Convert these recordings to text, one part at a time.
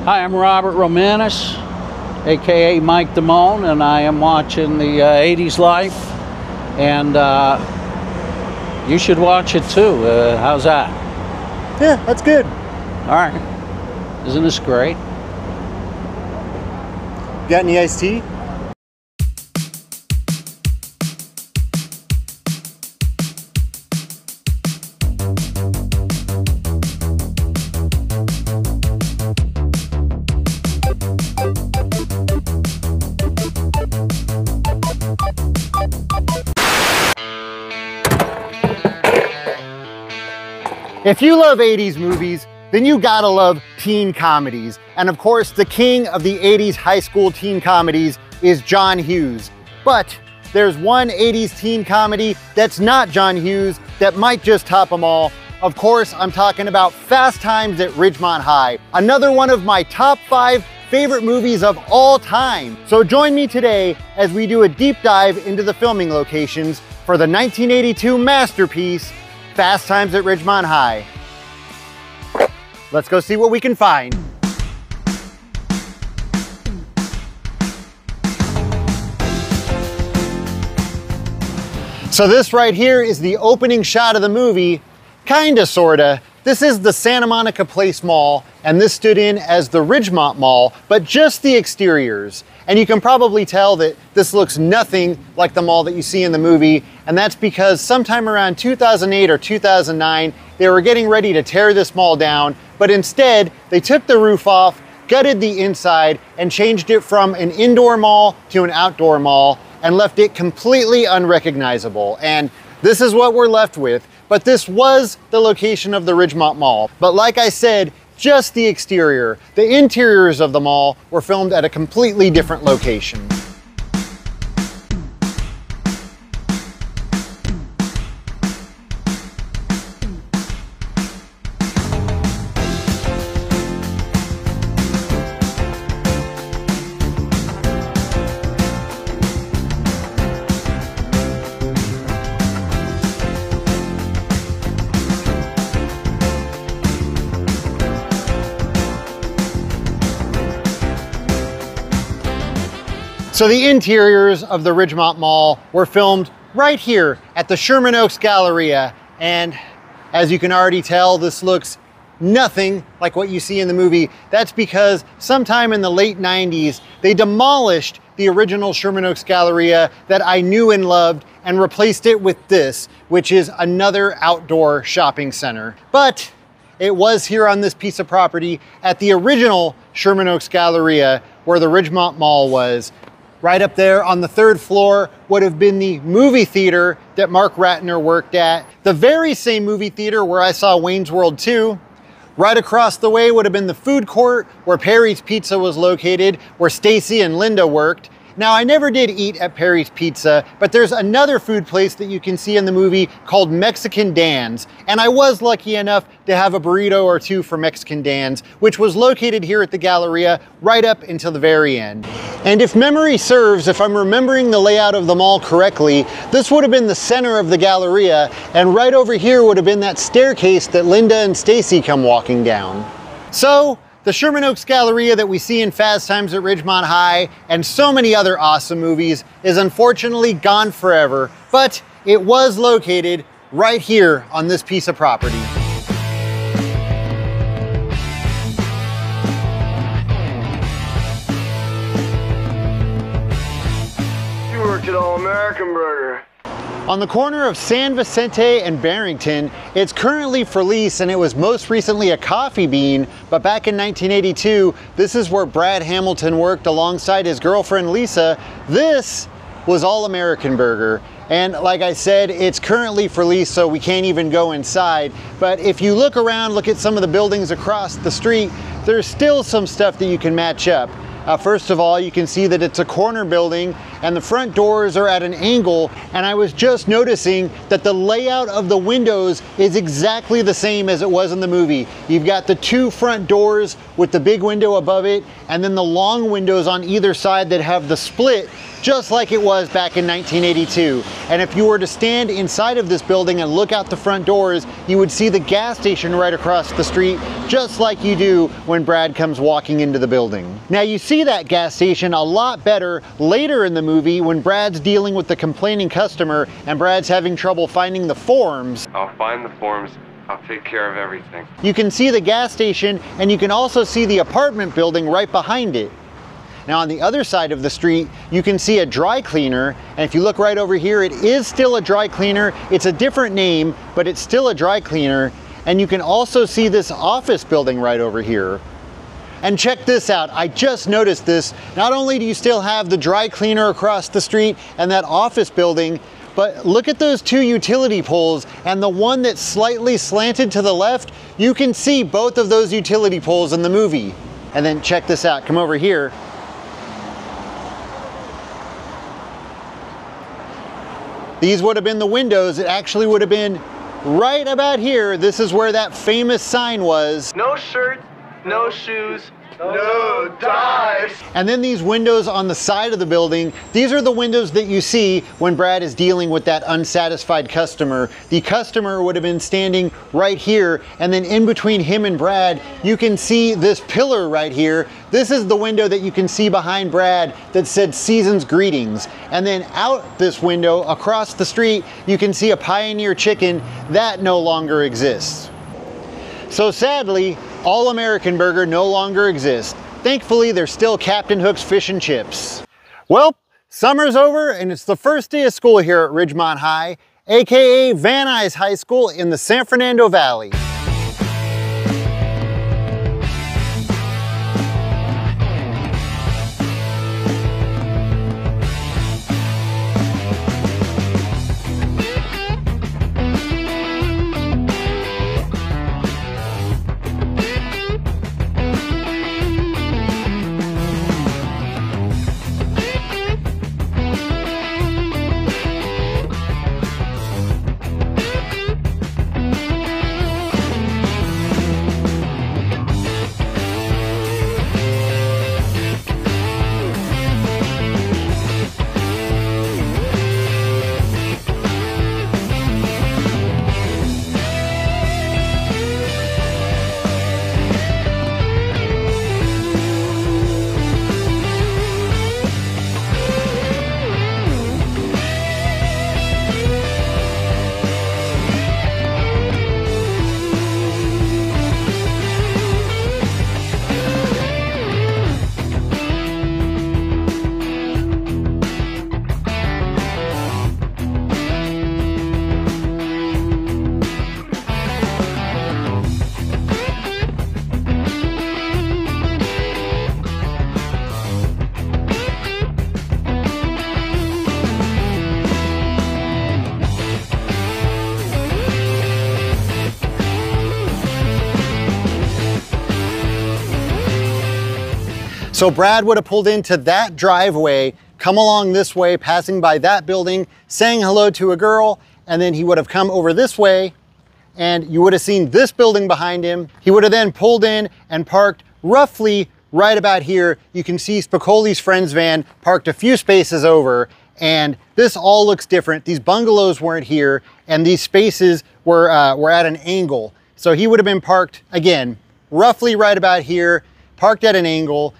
Hi, I'm Robert Romanis, aka Mike Damone, and I am watching the 80s life, and you should watch it too. How's that? Yeah, that's good. All right. Isn't this great? Got any iced tea? If you love 80s movies, then you gotta love teen comedies. And of course, the king of the 80s high school teen comedies is John Hughes. But there's one 80s teen comedy that's not John Hughes that might just top them all. Of course, I'm talking about Fast Times at Ridgemont High, another one of my top 5 favorite movies of all time. So join me today as we do a deep dive into the filming locations for the 1982 masterpiece, Fast Times at Ridgemont High. Let's go see what we can find. So this right here is the opening shot of the movie, kinda, sorta. This is the Santa Monica Place Mall, and this stood in as the Ridgemont Mall, but just the exteriors. And you can probably tell that this looks nothing like the mall that you see in the movie, and that's because sometime around 2008 or 2009, they were getting ready to tear this mall down, but instead, they took the roof off, gutted the inside, and changed it from an indoor mall to an outdoor mall, and left it completely unrecognizable. And this is what we're left with, but this was the location of the Ridgemont Mall. But like I said, just the exterior. The interiors of the mall were filmed at a completely different location. So the interiors of the Ridgemont Mall were filmed right here at the Sherman Oaks Galleria. And as you can already tell, this looks nothing like what you see in the movie. That's because sometime in the late 90s, they demolished the original Sherman Oaks Galleria that I knew and loved and replaced it with this, which is another outdoor shopping center. But it was here on this piece of property at the original Sherman Oaks Galleria where the Ridgemont Mall was. Right up there on the 3rd floor would have been the movie theater that Mark Ratner worked at. The very same movie theater where I saw Wayne's World 2. Right across the way would have been the food court where Perry's Pizza was located, where Stacy and Linda worked. Now, I never did eat at Perry's Pizza, but there's another food place that you can see in the movie called Mexican Dan's. And I was lucky enough to have a burrito or two for Mexican Dan's, which was located here at the Galleria right up until the very end. And if memory serves, if I'm remembering the layout of the mall correctly, this would have been the center of the Galleria, and right over here would have been that staircase that Linda and Stacy come walking down. So, the Sherman Oaks Galleria that we see in Fast Times at Ridgemont High and so many other awesome movies is unfortunately gone forever, but it was located right here on this piece of property. You worked at All American Burger. On the corner of San Vicente and Barrington, it's currently for lease and it was most recently a Coffee Bean, but back in 1982, this is where Brad Hamilton worked alongside his girlfriend Lisa. This was All American Burger. And like I said, it's currently for lease, so we can't even go inside. But if you look around, look at some of the buildings across the street, there's still some stuff that you can match up. First of all, you can see that it's a corner building, and the front doors are at an angle, and I was just noticing that the layout of the windows is exactly the same as it was in the movie. You've got the two front doors with the big window above it, and then the long windows on either side that have the split, just like it was back in 1982. And if you were to stand inside of this building and look out the front doors, you would see the gas station right across the street, just like you do when Brad comes walking into the building. Now you see that gas station a lot better later in the movie when Brad's dealing with the complaining customer and Brad's having trouble finding the forms. I'll find the forms. I'll take care of everything. You can see the gas station, and you can also see the apartment building right behind it. Now on the other side of the street, you can see a dry cleaner, and if you look right over here, it is still a dry cleaner. It's a different name, but it's still a dry cleaner. And you can also see this office building right over here. And check this out, I just noticed this. Not only do you still have the dry cleaner across the street and that office building, but look at those two utility poles, and the one that's slightly slanted to the left, you can see both of those utility poles in the movie. And then check this out, come over here. These would have been the windows. It actually would have been right about here. This is where that famous sign was. No shirt, no shoes, no dives. And then these windows on the side of the building, these are the windows that you see when Brad is dealing with that unsatisfied customer. The customer would have been standing right here, and then in between him and Brad, you can see this pillar right here. This is the window that you can see behind Brad that said Season's Greetings. And then out this window across the street, you can see a Pioneer Chicken that no longer exists. So sadly, All American Burger no longer exists. Thankfully, there's still Captain Hook's Fish and Chips. Well, summer's over and it's the first day of school here at Ridgemont High, aka Van Nuys High School in the San Fernando Valley. So Brad would have pulled into that driveway, come along this way, passing by that building, saying hello to a girl, and then he would have come over this way, and you would have seen this building behind him. He would have then pulled in and parked roughly right about here. You can see Spicoli's friend's van parked a few spaces over, and this all looks different. These bungalows weren't here, and these spaces were at an angle. So he would have been parked, again, roughly right about here, parked at an angle.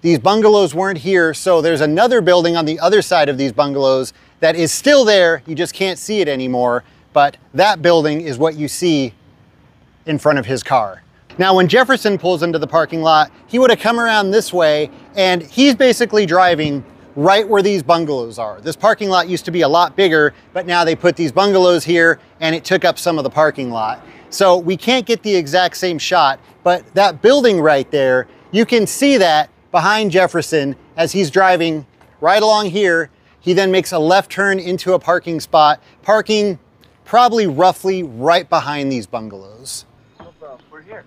These bungalows weren't here, so there's another building on the other side of these bungalows that is still there. You just can't see it anymore, but that building is what you see in front of his car. Now, when Jefferson pulls into the parking lot, he would have come around this way, and he's basically driving right where these bungalows are. This parking lot used to be a lot bigger, but now they put these bungalows here, and it took up some of the parking lot. So we can't get the exact same shot, but that building right there, you can see that behind Jefferson as he's driving right along here. He then makes a left turn into a parking spot, parking probably roughly right behind these bungalows. We're here.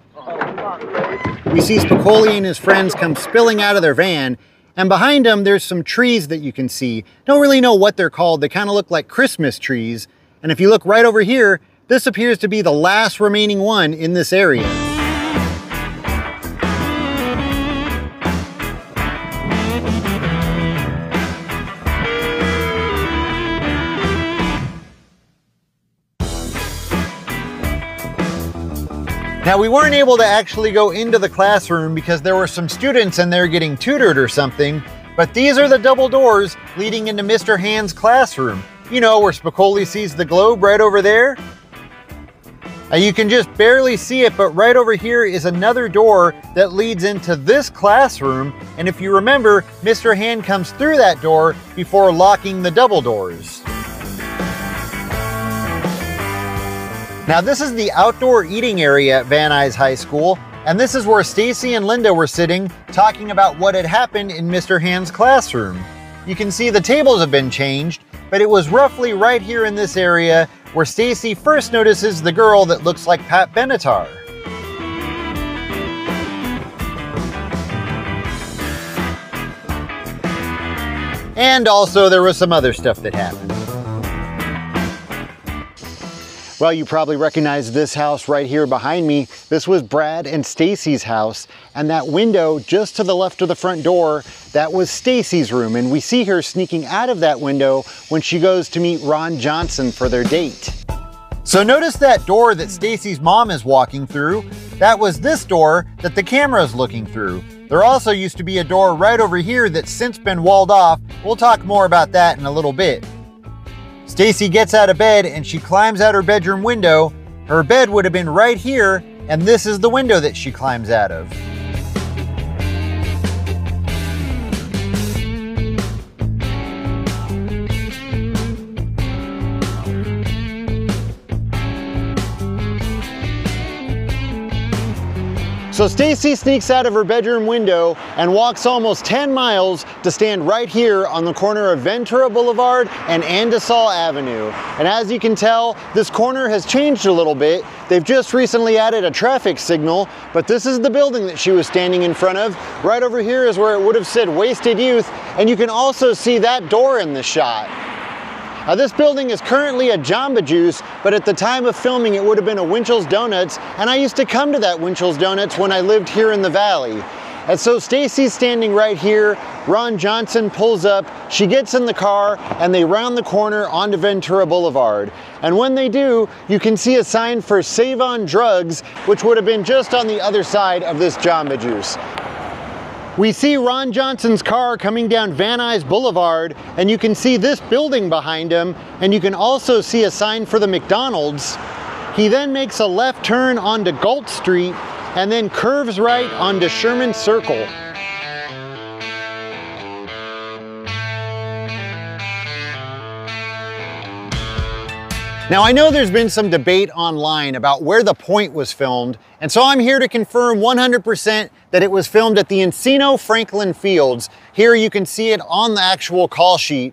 We see Spicoli and his friends come spilling out of their van, And behind them, there's some trees that you can see. Don't really know what they're called. They kind of look like Christmas trees. And if you look right over here, this appears to be the last remaining one in this area. Now, we weren't able to actually go into the classroom because there were some students in there getting tutored or something, but these are the double doors leading into Mr. Hand's classroom. You know, where Spicoli sees the globe right over there? You can just barely see it, but right over here is another door that leads into this classroom. And if you remember, Mr. Hand comes through that door before locking the double doors. Now, this is the outdoor eating area at Van Nuys High School, and this is where Stacy and Linda were sitting talking about what had happened in Mr. Hand's classroom. You can see the tables have been changed, but it was roughly right here in this area where Stacy first notices the girl that looks like Pat Benatar. And also there was some other stuff that happened. Well, you probably recognize this house right here behind me. This was Brad and Stacy's house, and that window just to the left of the front door, that was Stacy's room, and we see her sneaking out of that window when she goes to meet Ron Johnson for their date. So notice that door that Stacy's mom is walking through. That was this door that the camera is looking through. There also used to be a door right over here that's since been walled off. We'll talk more about that in a little bit. Stacy gets out of bed and she climbs out her bedroom window. Her bed would have been right here, and this is the window that she climbs out of. So Stacy sneaks out of her bedroom window and walks almost 10 miles to stand right here on the corner of Ventura Boulevard and Andesol Avenue. And as you can tell, this corner has changed a little bit. They've just recently added a traffic signal, but this is the building that she was standing in front of. Right over here is where it would have said Wasted Youth, and you can also see that door in the shot. Now, this building is currently a Jamba Juice, but at the time of filming it would have been a Winchell's Donuts, and I used to come to that Winchell's Donuts when I lived here in the valley. And so Stacy's standing right here, Ron Johnson pulls up, she gets in the car, and they round the corner onto Ventura Boulevard. And when they do, you can see a sign for Save on Drugs, which would have been just on the other side of this Jamba Juice. We see Ron Johnson's car coming down Van Nuys Boulevard, and you can see this building behind him, and you can also see a sign for the McDonald's. He then makes a left turn onto Galt Street, and then curves right onto Sherman Circle. Now, I know there's been some debate online about where The Point was filmed, and so I'm here to confirm 100% that it was filmed at the Encino Franklin Fields. Here you can see it on the actual call sheet.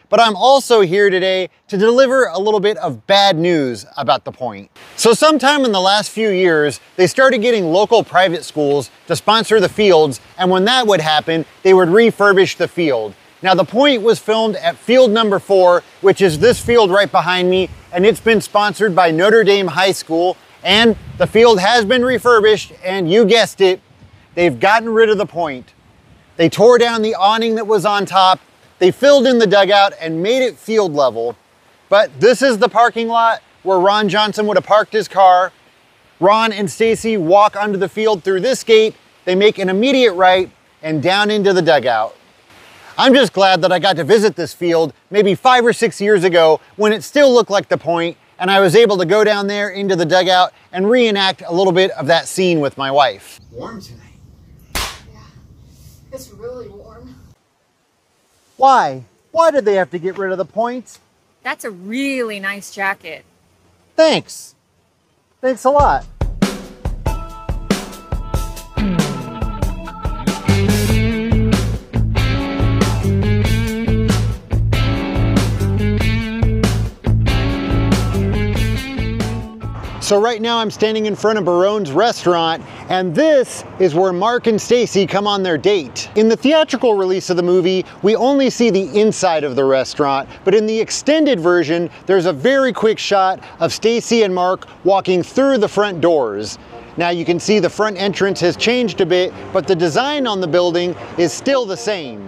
But I'm also here today to deliver a little bit of bad news about The Point. So sometime in the last few years, they started getting local private schools to sponsor the fields, and when that would happen, they would refurbish the field. Now, The Point was filmed at field number 4, which is this field right behind me, and it's been sponsored by Notre Dame High School, and the field has been refurbished, and you guessed it, they've gotten rid of The Point. They tore down the awning that was on top, they filled in the dugout and made it field level. But this is the parking lot where Ron Johnson would have parked his car. Ron and Stacy walk onto the field through this gate, they make an immediate right, and down into the dugout. I'm just glad that I got to visit this field maybe 5 or 6 years ago when it still looked like The Point, and I was able to go down there into the dugout and reenact a little bit of that scene with my wife. Warm tonight. Yeah, it's really warm. Why? Why did they have to get rid of The Point? That's a really nice jacket. Thanks. Thanks a lot. So right now I'm standing in front of Barone's restaurant, and this is where Mark and Stacy come on their date. In the theatrical release of the movie, we only see the inside of the restaurant, but in the extended version, there's a very quick shot of Stacy and Mark walking through the front doors. Now you can see the front entrance has changed a bit, but the design on the building is still the same.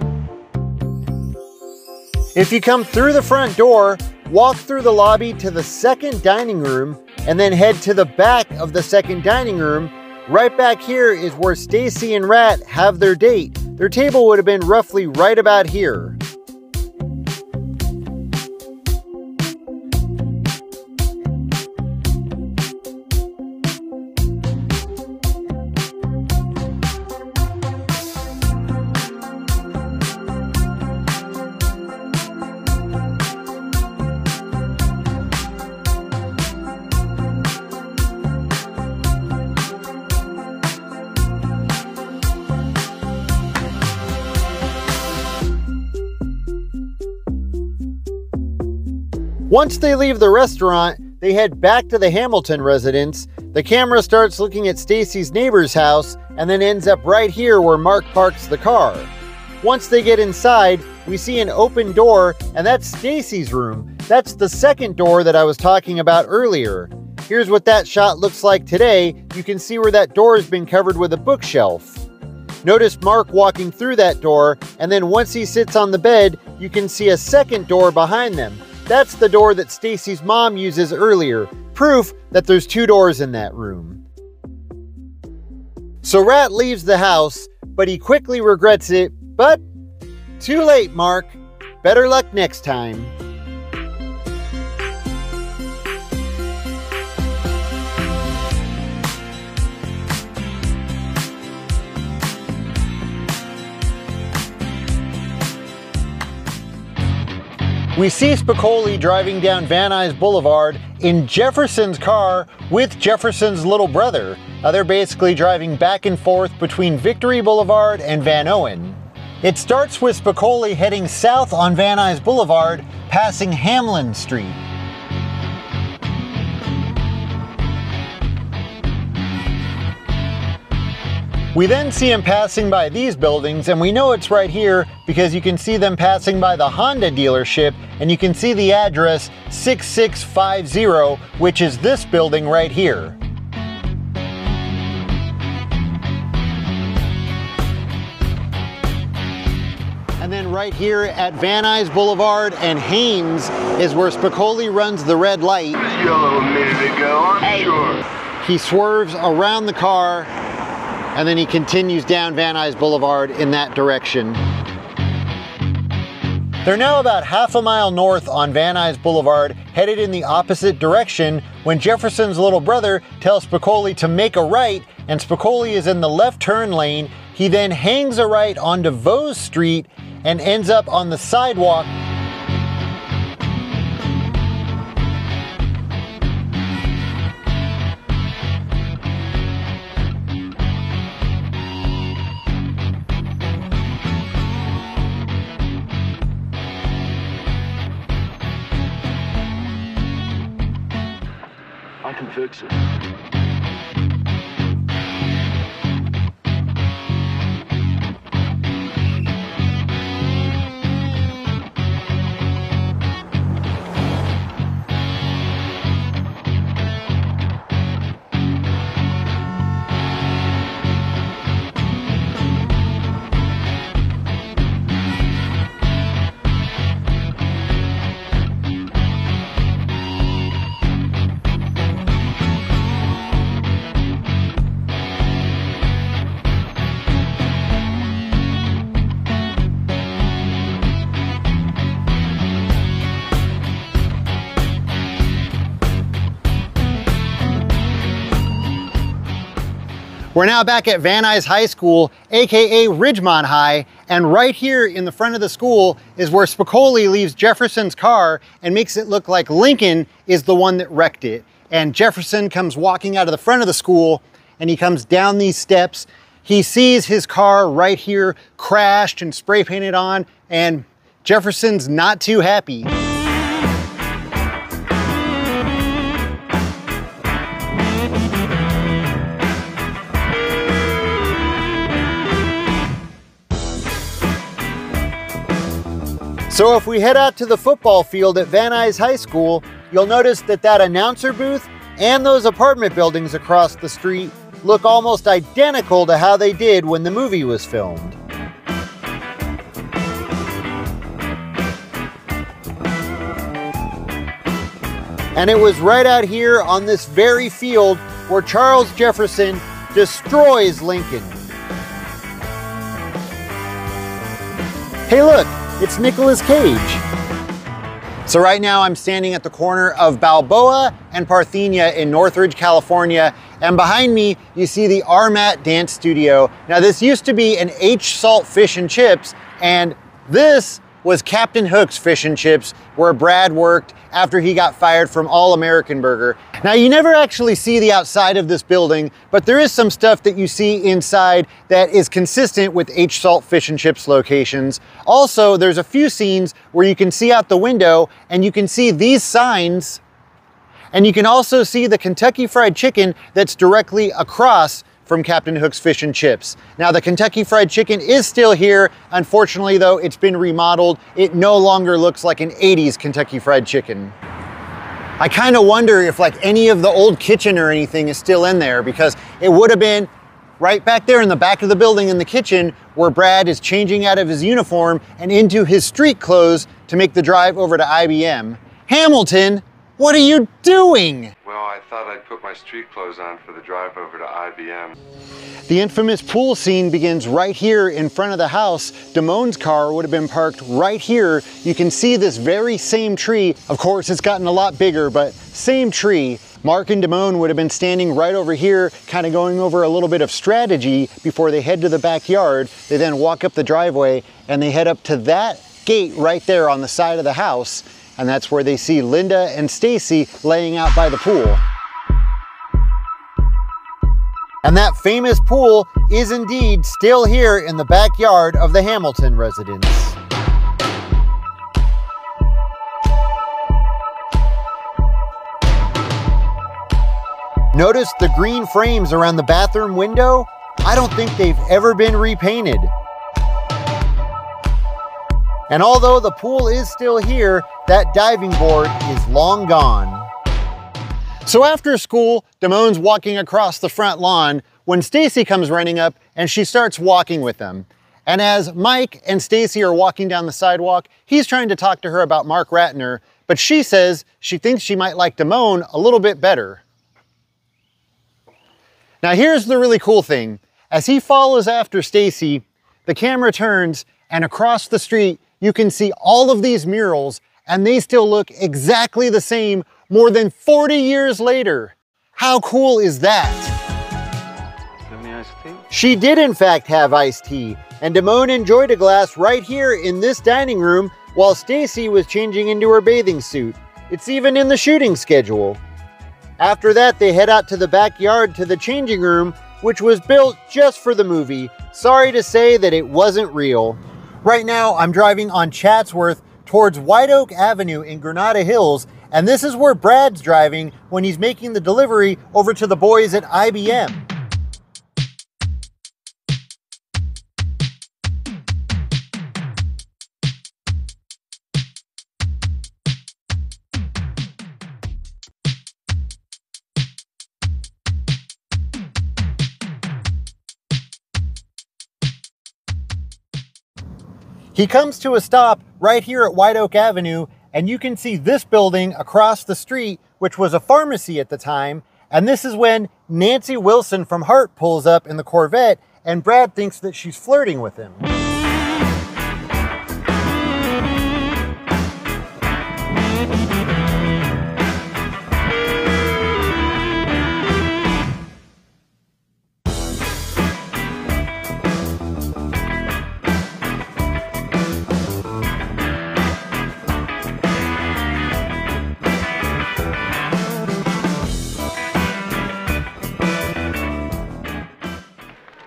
If you come through the front door, walk through the lobby to the second dining room, and then head to the back of the second dining room. Right back here is where Stacy and Rat have their date. Their table would have been roughly right about here. Once they leave the restaurant, they head back to the Hamilton residence. The camera starts looking at Stacy's neighbor's house and then ends up right here where Mark parks the car. Once they get inside, we see an open door, and that's Stacy's room. That's the second door that I was talking about earlier. Here's what that shot looks like today. You can see where that door has been covered with a bookshelf. Notice Mark walking through that door, and then once he sits on the bed, you can see a second door behind them. That's the door that Stacy's mom uses earlier, proof that there's two doors in that room. So Rat leaves the house, but he quickly regrets it, but too late, Mark. Better luck next time. We see Spicoli driving down Van Nuys Boulevard in Jefferson's car with Jefferson's little brother. They're basically driving back and forth between Victory Boulevard and Van Owen. It starts with Spicoli heading south on Van Nuys Boulevard, passing Hamlin Street. We then see him passing by these buildings, and we know it's right here because you can see them passing by the Honda dealership, and you can see the address 6650, which is this building right here. And then right here at Van Nuys Boulevard and Haynes is where Spicoli runs the red light. It was yellow a minute ago, I'm sure. He swerves around the car, and then he continues down Van Nuys Boulevard in that direction. They're now about half a mile north on Van Nuys Boulevard, headed in the opposite direction, when Jefferson's little brother tells Spicoli to make a right, and Spicoli is in the left turn lane. He then hangs a right onto Vose Street and ends up on the sidewalk. I can fix it. We're now back at Van Nuys High School, aka Ridgemont High, and right here in the front of the school is where Spicoli leaves Jefferson's car and makes it look like Lincoln is the one that wrecked it. And Jefferson comes walking out of the front of the school, and he comes down these steps. He sees his car right here crashed and spray painted on, and Jefferson's not too happy. So if we head out to the football field at Van Nuys High School, you'll notice that announcer booth and those apartment buildings across the street look almost identical to how they did when the movie was filmed. And it was right out here on this very field where Charles Jefferson destroys Lincoln. Hey look, it's Nicolas Cage. So right now I'm standing at the corner of Balboa and Parthenia in Northridge, California. And behind me, you see the Armat Dance Studio. Now this used to be an H Salt Fish and Chips, and this was Captain Hook's Fish and Chips, where Brad worked after he got fired from All American Burger. Now you never actually see the outside of this building, but there is some stuff that you see inside that is consistent with H Salt Fish and Chips locations. Also, there's a few scenes where you can see out the window and you can see these signs, and you can also see the Kentucky Fried Chicken that's directly across from Captain Hook's Fish and Chips. Now the Kentucky Fried Chicken is still here. Unfortunately though, it's been remodeled. It no longer looks like an 80s Kentucky Fried Chicken. I kind of wonder if like any of the old kitchen or anything is still in there, because it would have been right back there in the back of the building in the kitchen where Brad is changing out of his uniform and into his street clothes to make the drive over to IBM. Hamilton, what are you doing? Well, I thought I'd put my street clothes on for the drive over to IBM. The infamous pool scene begins right here in front of the house. Damone's car would have been parked right here. You can see this very same tree. Of course, it's gotten a lot bigger, but same tree. Mark and Damone would have been standing right over here, kind of going over a little bit of strategy before they head to the backyard. They then walk up the driveway and they head up to that gate right there on the side of the house. And that's where they see Linda and Stacy laying out by the pool. And that famous pool is indeed still here in the backyard of the Hamilton residence. Notice the green frames around the bathroom window? I don't think they've ever been repainted. And although the pool is still here, that diving board is long gone. So after school, Damone's walking across the front lawn when Stacy comes running up and she starts walking with them. And as Mike and Stacy are walking down the sidewalk, he's trying to talk to her about Mark Ratner, but she says she thinks she might like Damone a little bit better. Now here's the really cool thing. As he follows after Stacy, the camera turns and across the street, you can see all of these murals and they still look exactly the same more than 40 years later. How cool is that? Have any iced tea? She did in fact have iced tea, and Damone enjoyed a glass right here in this dining room while Stacy was changing into her bathing suit. It's even in the shooting schedule. After that, they head out to the backyard to the changing room, which was built just for the movie. Sorry to say that it wasn't real. Right now, I'm driving on Chatsworth towards White Oak Avenue in Granada Hills, and this is where Brad's driving when he's making the delivery over to the boys at IBM. He comes to a stop right here at White Oak Avenue, and you can see this building across the street, which was a pharmacy at the time. And this is when Nancy Wilson from Heart pulls up in the Corvette, and Brad thinks that she's flirting with him.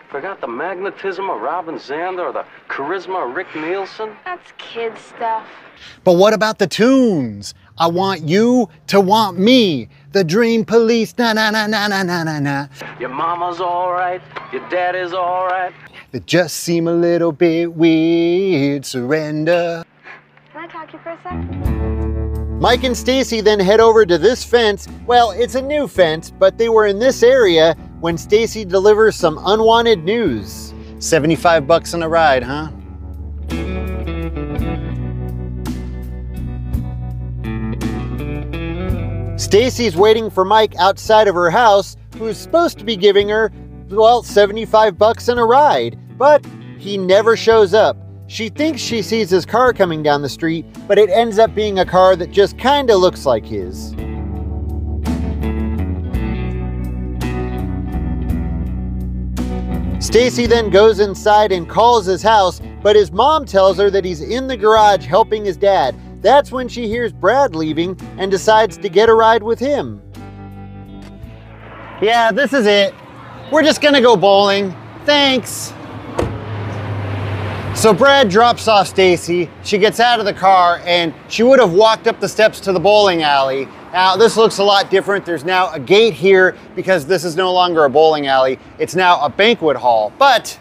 Forgot the magnetism of Robin Zander or the charisma of Rick Nielsen? That's kid stuff. But what about the tunes? I want you to want me. The Dream Police, na na na na na na na na. Your mama's all right, your daddy's all right. They just seem a little bit weird. Surrender. Can I I talk to you for a sec? Mike and Stacy then head over to this fence. Well, it's a new fence, but they were in this area when Stacy delivers some unwanted news. 75 bucks on a ride, huh? Stacy's waiting for Mike outside of her house, who's supposed to be giving her, well, 75 bucks on a ride, but he never shows up. She thinks she sees his car coming down the street, but it ends up being a car that just kinda looks like his. Stacy then goes inside and calls his house, but his mom tells her that he's in the garage helping his dad. That's when she hears Brad leaving and decides to get a ride with him. Yeah, this is it. We're just gonna go bowling. Thanks. So Brad drops off Stacy. She gets out of the car and she would have walked up the steps to the bowling alley. Now this looks a lot different. There's now a gate here because this is no longer a bowling alley. It's now a banquet hall. But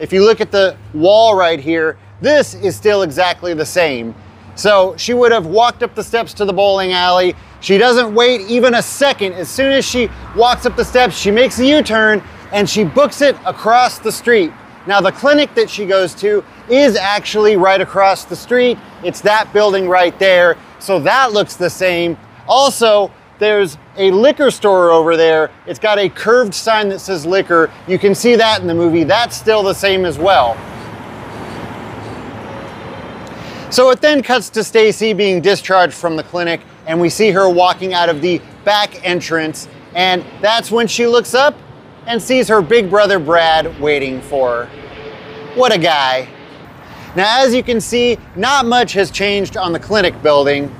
if you look at the wall right here, this is still exactly the same. So she would have walked up the steps to the bowling alley. She doesn't wait even a second. As soon as she walks up the steps, she makes a U-turn and she books it across the street. Now the clinic that she goes to is actually right across the street. It's that building right there. So that looks the same. Also, there's a liquor store over there. It's got a curved sign that says liquor. You can see that in the movie. That's still the same as well. So it then cuts to Stacy being discharged from the clinic and we see her walking out of the back entrance, and that's when she looks up and sees her big brother Brad waiting for her. What a guy. Now as you can see, not much has changed on the clinic building.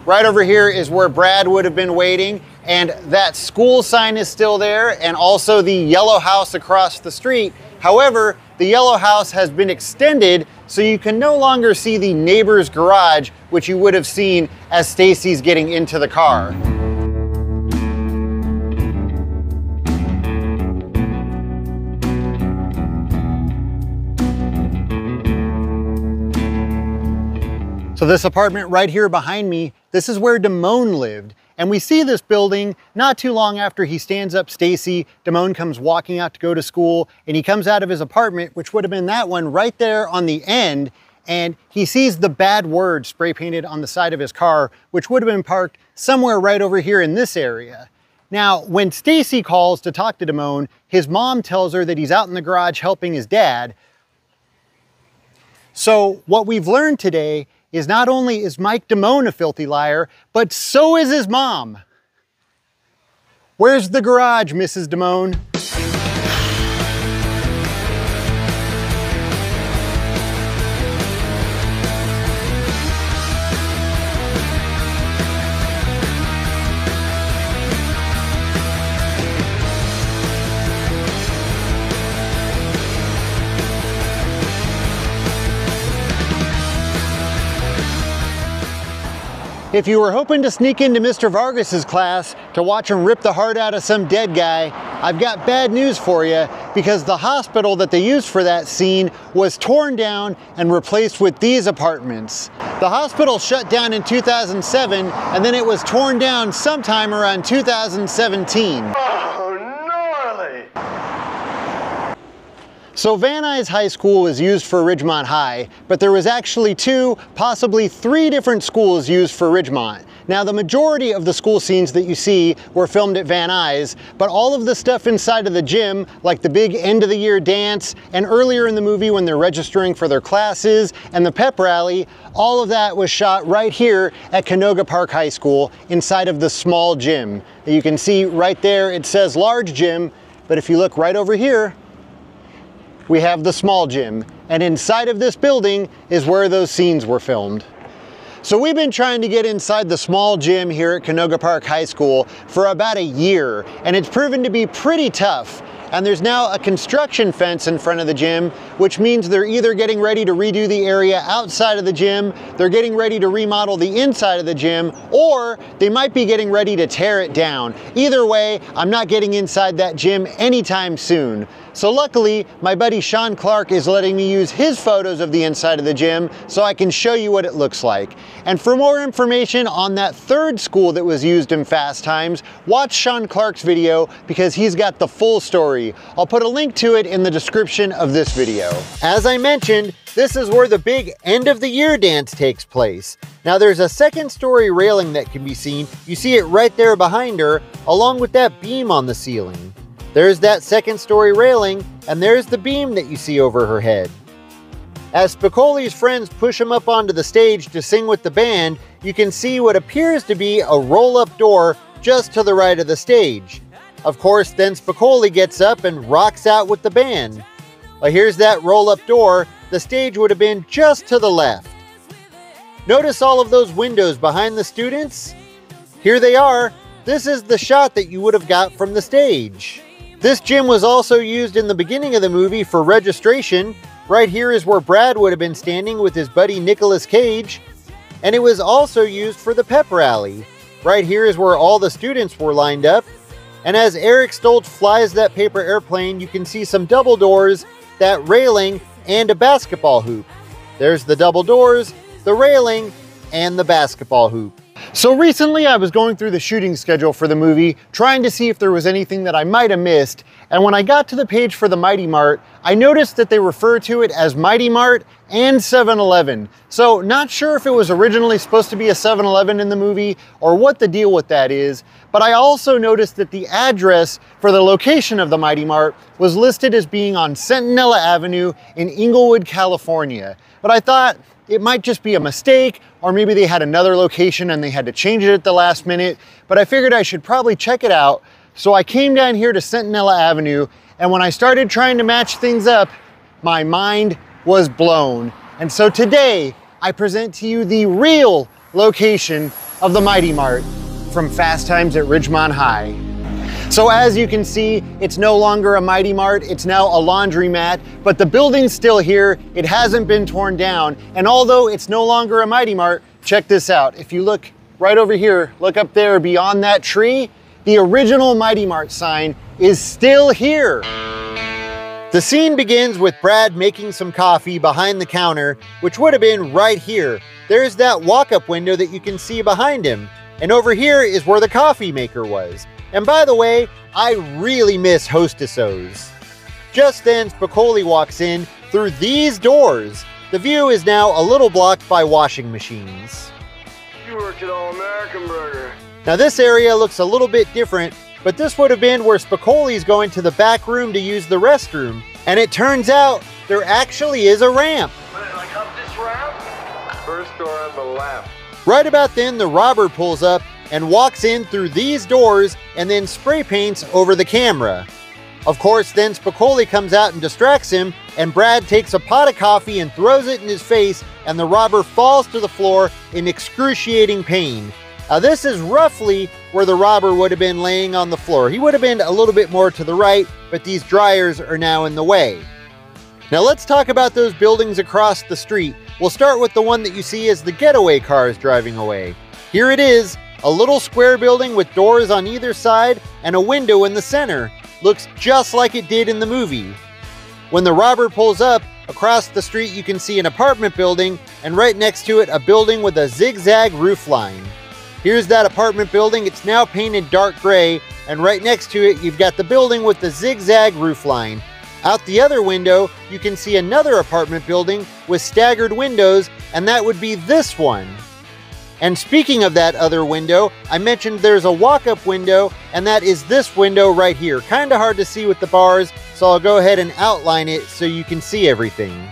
Right over here is where Brad would have been waiting, and that school sign is still there, and also the yellow house across the street. However, the yellow house has been extended so you can no longer see the neighbor's garage, which you would have seen as Stacy's getting into the car. So this apartment right here behind me, this is where Damone lived. And we see this building not too long after he stands up Stacy. Damone comes walking out to go to school, and he comes out of his apartment, which would have been that one right there on the end, and he sees the bad word spray painted on the side of his car, which would have been parked somewhere right over here in this area. Now, when Stacy calls to talk to Damone, his mom tells her that he's out in the garage helping his dad. So what we've learned today is not only is Mike Damone a filthy liar, but so is his mom. Where's the garage, Mrs. Damone? If you were hoping to sneak into Mr. Vargas's class to watch him rip the heart out of some dead guy, I've got bad news for you, because the hospital that they used for that scene was torn down and replaced with these apartments. The hospital shut down in 2007, and then it was torn down sometime around 2017. Oh, gnarly! So Van Nuys High School was used for Ridgemont High, but there was actually 2, possibly 3 different schools used for Ridgemont. Now the majority of the school scenes that you see were filmed at Van Nuys, but all of the stuff inside of the gym, like the big end of the year dance, and earlier in the movie when they're registering for their classes, and the pep rally, all of that was shot right here at Canoga Park High School inside of the small gym. You can see right there it says large gym, but if you look right over here, we have the small gym, and inside of this building is where those scenes were filmed. So we've been trying to get inside the small gym here at Canoga Park High School for about a year, and it's proven to be pretty tough. And there's now a construction fence in front of the gym, which means they're either getting ready to redo the area outside of the gym, they're getting ready to remodel the inside of the gym, or they might be getting ready to tear it down. Either way, I'm not getting inside that gym anytime soon. So luckily, my buddy Sean Clark is letting me use his photos of the inside of the gym so I can show you what it looks like. And for more information on that third school that was used in Fast Times, watch Sean Clark's video because he's got the full story. I'll put a link to it in the description of this video. As I mentioned, this is where the big end of the year dance takes place. Now there's a second story railing that can be seen. You see it right there behind her, along with that beam on the ceiling. There's that second story railing, and there's the beam that you see over her head. As Spicoli's friends push him up onto the stage to sing with the band, you can see what appears to be a roll-up door just to the right of the stage. Of course, then Spicoli gets up and rocks out with the band. Well, here's that roll-up door. The stage would have been just to the left. Notice all of those windows behind the students? Here they are. This is the shot that you would have got from the stage. This gym was also used in the beginning of the movie for registration. Right here is where Brad would have been standing with his buddy Nicolas Cage. And it was also used for the pep rally. Right here is where all the students were lined up. And as Eric Stoltz flies that paper airplane, you can see some double doors, that railing, and a basketball hoop. There's the double doors, the railing, and the basketball hoop. So recently I was going through the shooting schedule for the movie, trying to see if there was anything that I might have missed, and when I got to the page for the Mighty Mart, I noticed that they refer to it as Mighty Mart and 7-Eleven. So not sure if it was originally supposed to be a 7-Eleven in the movie or what the deal with that is, but I also noticed that the address for the location of the Mighty Mart was listed as being on Centinela Avenue in Inglewood, California. But I thought it might just be a mistake, or maybe they had another location and they had to change it at the last minute, but I figured I should probably check it out. So I came down here to Centinela Avenue, and when I started trying to match things up, my mind was blown. And so today, I present to you the real location of the Mighty Mart from Fast Times at Ridgemont High. So as you can see, it's no longer a Mighty Mart, it's now a laundromat, but the building's still here, it hasn't been torn down, and although it's no longer a Mighty Mart, check this out. If you look right over here, look up there beyond that tree, the original Mighty Mart sign is still here. The scene begins with Brad making some coffee behind the counter, which would have been right here. There's that walk-up window that you can see behind him, and over here is where the coffee maker was. And by the way, I really miss Hostessos. Just then, Spicoli walks in through these doors. The view is now a little blocked by washing machines. You worked at All American Burger. Now this area looks a little bit different, but this would have been where Spicoli's going to the back room to use the restroom. And it turns out there actually is a ramp. Like up this ramp? First door on the left. Right about then, the robber pulls up and walks in through these doors and then spray paints over the camera. Of course, then Spicoli comes out and distracts him, and Brad takes a pot of coffee and throws it in his face, and the robber falls to the floor in excruciating pain. Now this is roughly where the robber would have been laying on the floor. He would have been a little bit more to the right, but these dryers are now in the way. Now let's talk about those buildings across the street. We'll start with the one that you see as the getaway cars driving away. Here it is, a little square building with doors on either side and a window in the center. Looks just like it did in the movie. When the robber pulls up, across the street you can see an apartment building, and right next to it a building with a zigzag roof line. Here's that apartment building. It's now painted dark gray, and right next to it you've got the building with the zigzag roof line. Out the other window you can see another apartment building with staggered windows, and that would be this one. And speaking of that other window, I mentioned there's a walk-up window, and that is this window right here. Kinda hard to see with the bars, so I'll go ahead and outline it so you can see everything.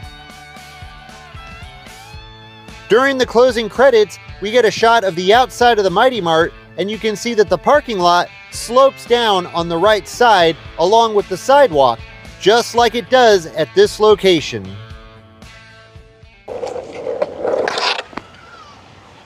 During the closing credits, we get a shot of the outside of the Mighty Mart, and you can see that the parking lot slopes down on the right side along with the sidewalk, just like it does at this location.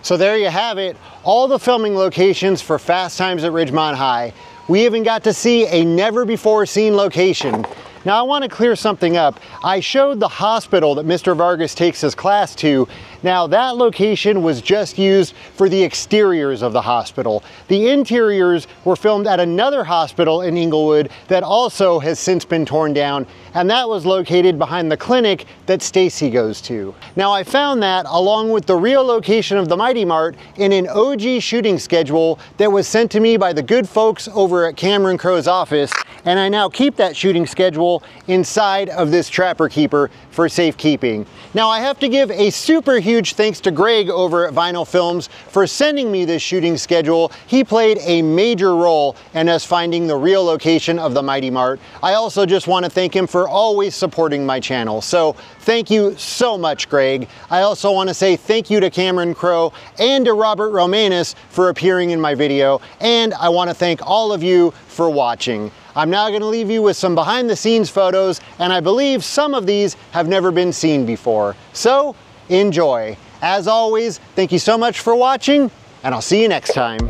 So there you have it, all the filming locations for Fast Times at Ridgemont High. We even got to see a never before seen location. Now I want to clear something up. I showed the hospital that Mr. Vargas takes his class to. Now that location was just used for the exteriors of the hospital. The interiors were filmed at another hospital in Inglewood that also has since been torn down, and that was located behind the clinic that Stacy goes to. Now I found that along with the real location of the Mighty Mart in an OG shooting schedule that was sent to me by the good folks over at Cameron Crowe's office, and I now keep that shooting schedule inside of this Trapper Keeper for safekeeping. Now I have to give a super huge thanks to Greg over at Vinyl Films for sending me this shooting schedule. He played a major role in us finding the real location of the Mighty Mart. I also just want to thank him for always supporting my channel. So thank you so much, Greg. I also want to say thank you to Cameron Crowe and to Robert Romanus for appearing in my video. And I want to thank all of you for watching. I'm now going to leave you with some behind the scenes photos, and I believe some of these have never been seen before. So enjoy. As always, thank you so much for watching, and I'll see you next time.